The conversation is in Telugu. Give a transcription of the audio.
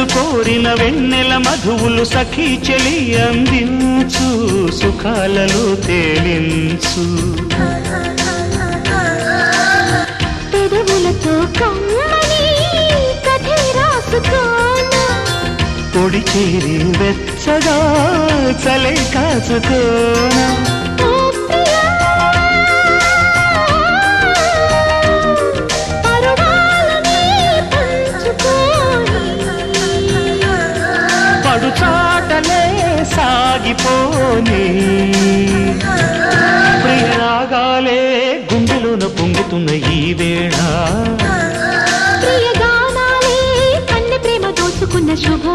మనసు కోరిన వెన్నెల మధువులు సఖీ చెలి అందించు సుఖాలలో తేలించు పెదవులతో కమ్మని కథే రాసుకోనా పొడి చేరి వెచ్చగా చలే కాచుకోనా చాటలే సాగిపోని ప్రియరాగాలే గుండెలోన పొంగుతున్న ఈ వేళ ప్రియగానాలే కన్నె ప్రేమ దోచుకున్న శుభ